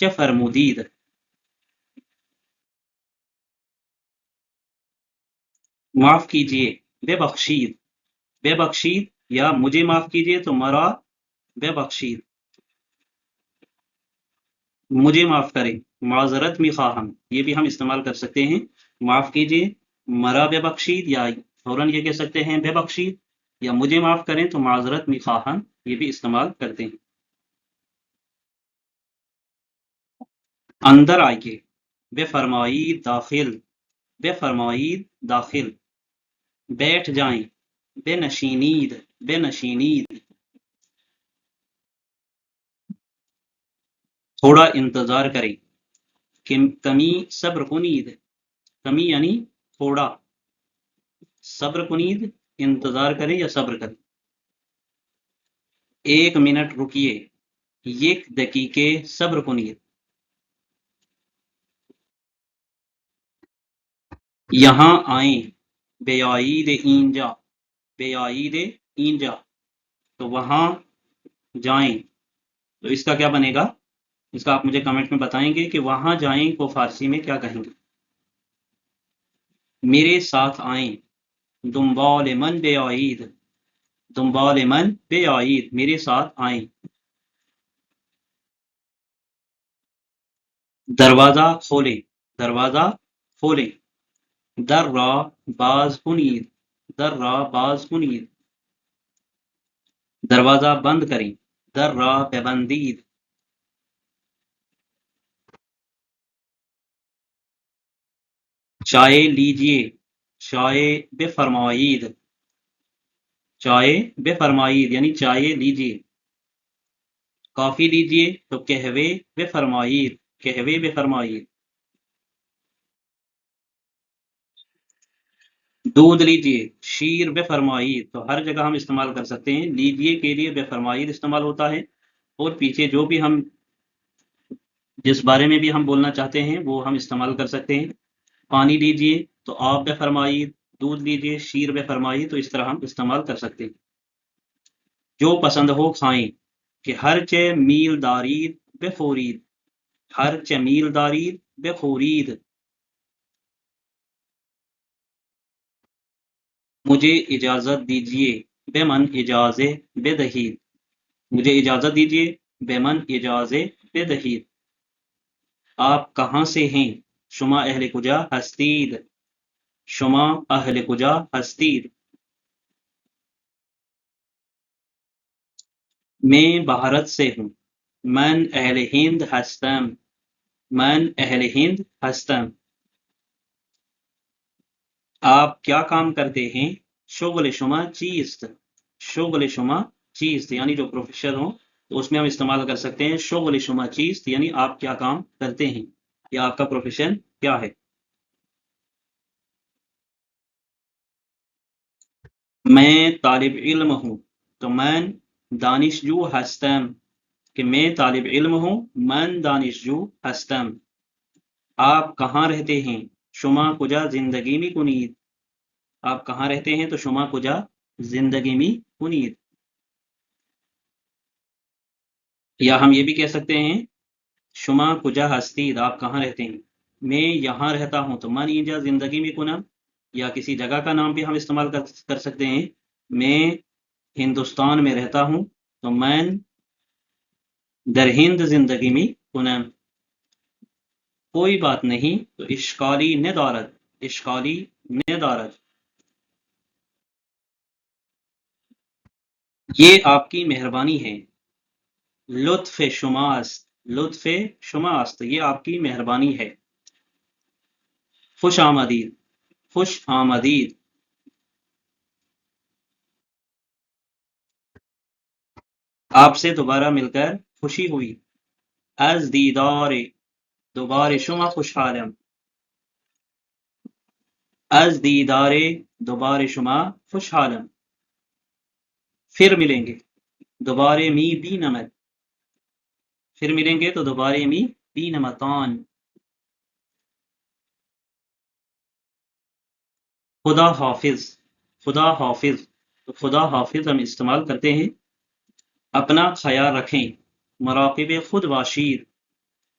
چه فرمودید. معاف کیجیے ببخشید. ببخشید یا مجھے معاف کیجیے تو مرا ببخشید. مجھے معاف کریں معذرت میخواہم، یہ بھی ہم استعمال کر سکتے ہیں. معاف کیجیے مرا ببخشید، یا فوراً یہ کہہ سکتے ہیں ببخشید، یا مجھے معاف کریں تو معذرت میخواہم، یہ بھی استعمال کرتے ہیں. اندر آئیے بے فرمائید داخل. بے فرمائید داخل. بیٹھ جائیں بے نشینید. بے نشینید. تھوڑا انتظار کریں کمی صبر کنید. کمی یعنی تھوڑا، صبر کنید انتظار کریں یا صبر کریں. 1 منٹ رکیے 1 دقیقے صبر کنید. یہاں آئیں بیعید اینجا. بیعید اینجا تو وہاں جائیں. تو اس کا کیا بنے گا، اس کا آپ مجھے کمنٹ میں بتائیں گے کہ وہاں جائیں کو فارسی میں کیا کہیں گے. میرے ساتھ آئیں دنبال من بیعید. دنبال من بیعید میرے ساتھ آئیں. دروازہ کھولیں. دروازہ کھولیں. در را باز کنید. در را باز کنید. دروازہ بند کریں. در را ببندید. چائے لیجئے. چائے بفرمائید. چائے بفرمائید یعنی چائے لیجئے. کافی لیجئے تو قہوے بفرمائید. قہوے بفرمائید. دودھ لیجئے شیر بفرمائید. تو ہر جگہ ہم استعمال کر سکتے ہیں. لیجئے کے لیے بفرمائید استعمال ہوتا ہے، اور پیچھے جو بھی ہم جس بارے میں بھی ہم بولنا چاہتے ہیں وہ ہم استعمال کر سکتے ہیں. پانی لیجئے تو آپ بفرمائید. دودھ لیجئے شیر بفرمائید. تو اس طرح ہم استعمال کر سکتے ہیں. جو پسند ہو کھائیں کہ ہر چہ میل دارید بخورید. ہر چہ میل دارید بخورید. مجھے اجازت دیجیے بے من اجازے بدہید. مجھے اجازت دیجیے بے من اجازے بدہید. آپ کہاں سے ہیں شما اہل کجا ہستید. شما اہل کجا ہستید. میں بھارت سے ہوں. من اہل ہند ہستم. من اہل ہند ہستم. آپ کیا کام کرتے ہیں شغل شما چیست. شغل شما چیست یعنی جو پروفیشر ہوں تو اس میں ہم استعمال کر سکتے ہیں شغل شما چیست یعنی آپ کیا کام کرتے ہیں یا آپ کا پروفیشن کیا ہے. میں طالب علم ہوں تو من دانشجو ہستم. کہ میں طالب علم ہوں من دانشجو ہستم. آپ کہاں رہتے ہیں شما کجا زندگی می کنید. آپ کہاں رہتے ہیں تو شما کجا زندگی می کنید. یا ہم یہ بھی کہہ سکتے ہیں شما کجا ہستید. آپ کہاں رہتے ہیں. میں یہاں رہتا ہوں تو من اینجا زندگی میں کنم. یا کسی جگہ کا نام بھی ہم استعمال کر سکتے ہیں. میں ہندوستان میں رہتا ہوں تو من در ہند زندگی میں کنم. کوئی بات نہیں تو اشکالی ندارد. اشکالی ندارد. یہ آپ کی مہربانی ہے. لطف شماست. لطف شماست یہ آپ کی مہربانی ہے. خوش آمدید. خوش آمدید. آپ سے دوبارہ مل کر خوشی ہوئی. از دیدار دوباره شما خوشحالم. از دیدار دوباره شما خوشحالم. پھر ملیں گے دوبارے می بینمت. پھر ملیں گے تو دوبارے می بینمتان. خدا حافظ. خدا حافظ تو خدا حافظ ہم استعمال کرتے ہیں اپنا خیال رکھیں. مراقب خود باشید.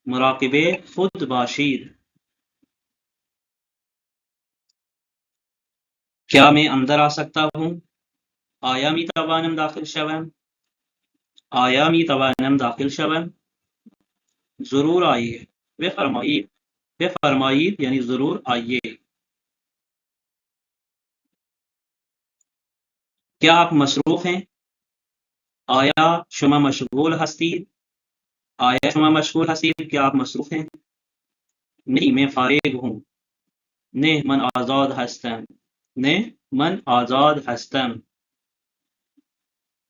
مراقبے خود باشید، کیا میں اندر آ سکتا ہوں؟ آیا می توانم داخل شوم؟ آیا می توانم داخل شوم؟ ضرور آئیے، بفرمائید یعنی ضرور آئیے۔ کیا آپ مصروف ہیں؟ آیا شما مشغول ہستید؟ آیا شما مشغول ہستید، کیا آپ مصروف ہیں؟ نہیں میں فارغ ہوں، نے من آزاد ہستم، نے من آزاد ہستم۔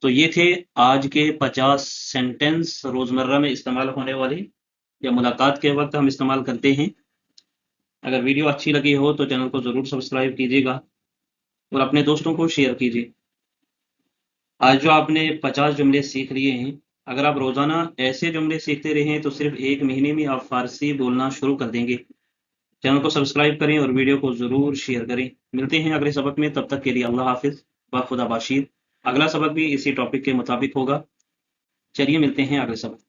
تو یہ تھے آج کے 50 سینٹنس روزمرہ میں استعمال ہونے والے یا ملاقات کے وقت ہم استعمال کرتے ہیں۔ اگر ویڈیو اچھی لگی ہو تو چینل کو ضرور سبسکرائب کیجیے گا اور اپنے دوستوں کو شیئر کیجیے۔ آج جو آپ نے 50 جملے سیکھ لیے ہیں، اگر آپ روزانہ ایسے جملے سیکھتے رہیں تو صرف 1 مہینے میں آپ فارسی بولنا شروع کر دیں گے۔ چینل کو سبسکرائب کریں اور ویڈیو کو ضرور شیئر کریں۔ ملتے ہیں اگلے سبق میں، تب تک کے لیے اللہ حافظ، با خدا باشید۔ اگلا سبق بھی اسی ٹاپک کے مطابق ہوگا۔ چلیے ملتے ہیں اگلے سبق۔